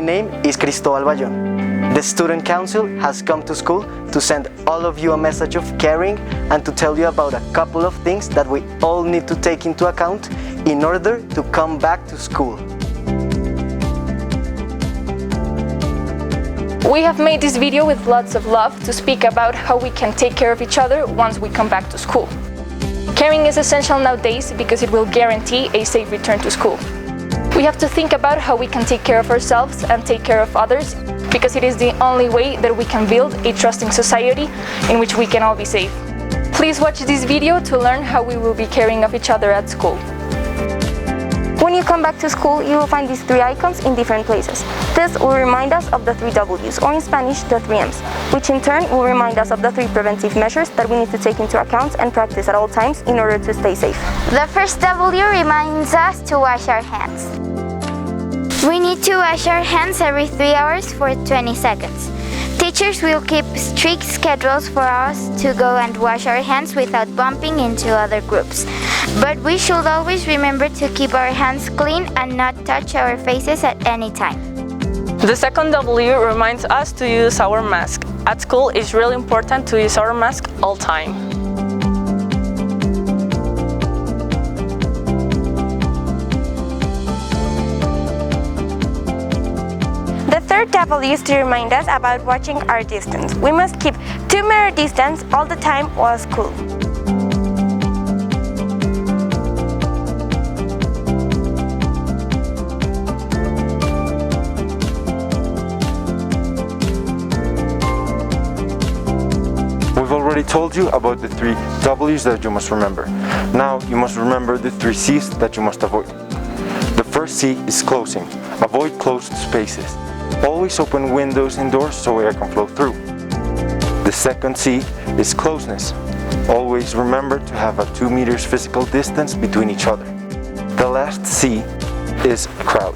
name is Cristobal Bayón. The Student Council has come to school to send all of you a message of caring and to tell you about a couple of things that we all need to take into account in order to come back to school. We have made this video with lots of love to speak about how we can take care of each other once we come back to school. Caring is essential nowadays because it will guarantee a safe return to school. We have to think about how we can take care of ourselves and take care of others because it is the only way that we can build a trusting society in which we can all be safe. Please watch this video to learn how we will be caring of each other at school. When you come back to school, you will find these 3 icons in different places. This will remind us of the 3 W's, or in Spanish, the 3 M's, which in turn will remind us of the 3 preventive measures that we need to take into account and practice at all times in order to stay safe. The first W reminds us to wash our hands. We need to wash our hands every 3 hours for 20 seconds. Teachers will keep strict schedules for us to go and wash our hands without bumping into other groups. But we should always remember to keep our hands clean and not touch our faces at any time. The second W reminds us to use our mask. At school, it's really important to use our mask all time. The third W is to remind us about watching our distance. We must keep 2-meter distance all the time while at school. We've already told you about the 3 W's that you must remember. Now you must remember the 3 C's that you must avoid. The first C is closing. Avoid closed spaces. Always open windows and doors so air can flow through. The second C is closeness. Always remember to have a 2 meters physical distance between each other. The last C is crowd.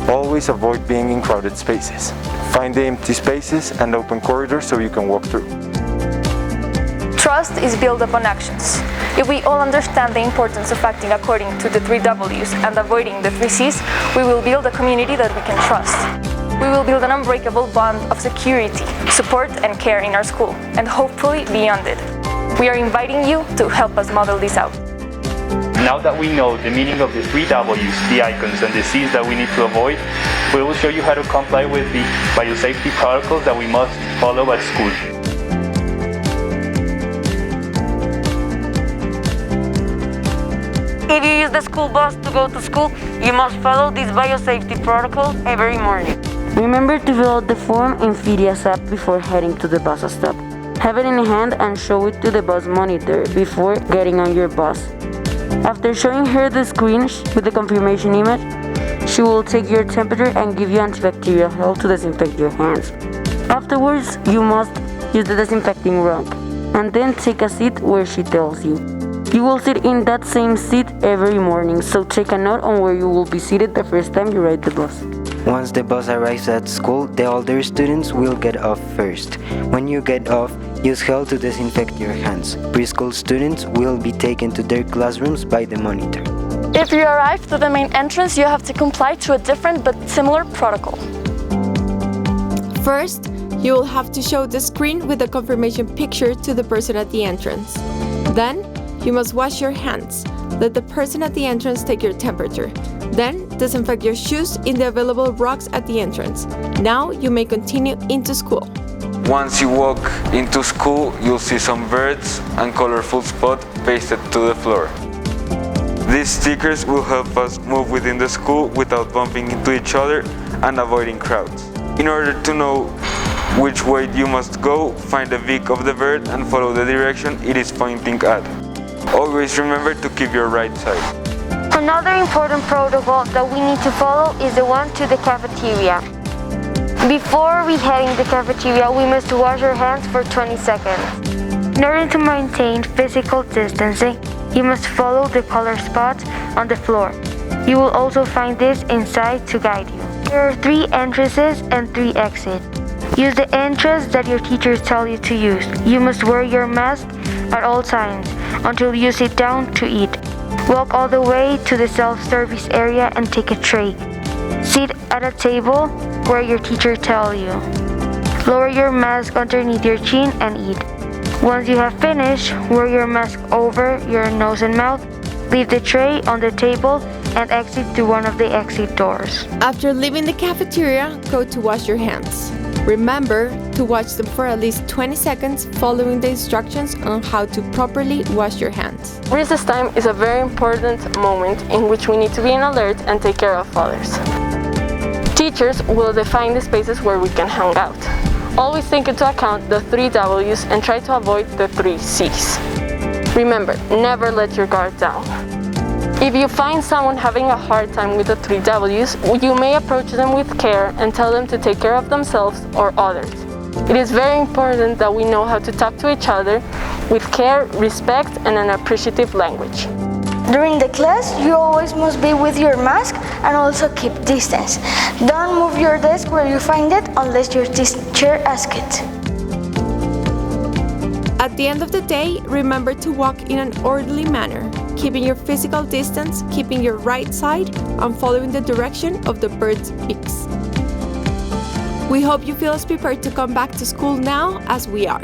Always avoid being in crowded spaces. Find the empty spaces and open corridors so you can walk through. Trust is built upon actions. If we all understand the importance of acting according to the 3 W's and avoiding the 3 C's, we will build a community that we can trust. We will build an unbreakable bond of security, support and care in our school, and hopefully beyond it. We are inviting you to help us model this out. Now that we know the meaning of the 3 W's, the icons, and the C's that we need to avoid, we will show you how to comply with the biosafety protocols that we must follow at school. If you use the school bus to go to school, you must follow these biosafety protocols every morning. Remember to fill out the form in Firia's app before heading to the bus stop. Have it in hand and show it to the bus monitor before getting on your bus. After showing her the screen with the confirmation image, she will take your temperature and give you antibacterial gel to disinfect your hands. Afterwards, you must use the disinfecting rag and then take a seat where she tells you. You will sit in that same seat every morning, so take a note on where you will be seated the first time you ride the bus. Once the bus arrives at school, the older students will get off first. When you get off, use gel to disinfect your hands. Preschool students will be taken to their classrooms by the monitor. If you arrive to the main entrance, you have to comply to a different but similar protocol. First, you will have to show the screen with the confirmation picture to the person at the entrance. Then, you must wash your hands. Let the person at the entrance take your temperature. Then, disinfect your shoes in the available rocks at the entrance. Now, you may continue into school. Once you walk into school, you'll see some birds and colorful spots pasted to the floor. These stickers will help us move within the school without bumping into each other and avoiding crowds. In order to know which way you must go, find the beak of the bird and follow the direction it is pointing at. Always remember to keep your right side. Another important protocol that we need to follow is the one to the cafeteria. Before we head in the cafeteria, we must wash our hands for 20 seconds. In order to maintain physical distancing, you must follow the color spots on the floor. You will also find this inside to guide you. There are 3 entrances and 3 exits. Use the entrance that your teachers tell you to use. You must wear your mask at all times until you sit down to eat. Walk all the way to the self-service area and take a tray. Sit at a table where your teacher tells you. Lower your mask underneath your chin and eat. Once you have finished, wear your mask over your nose and mouth, leave the tray on the table, and exit through one of the exit doors. After leaving the cafeteria, go to wash your hands. Remember to watch them for at least 20 seconds following the instructions on how to properly wash your hands. Recess time is a very important moment in which we need to be on alert and take care of others. Teachers will define the spaces where we can hang out. Always take into account the 3 W's and try to avoid the 3 C's. Remember, never let your guard down. If you find someone having a hard time with the 3 W's, you may approach them with care and tell them to take care of themselves or others. It is very important that we know how to talk to each other with care, respect, and an appreciative language. During the class, you always must be with your mask and also keep distance. Don't move your desk where you find it unless your teacher asks it. At the end of the day, remember to walk in an orderly manner, keeping your physical distance, keeping your right side, and following the direction of the bird's beaks. We hope you feel as prepared to come back to school now as we are.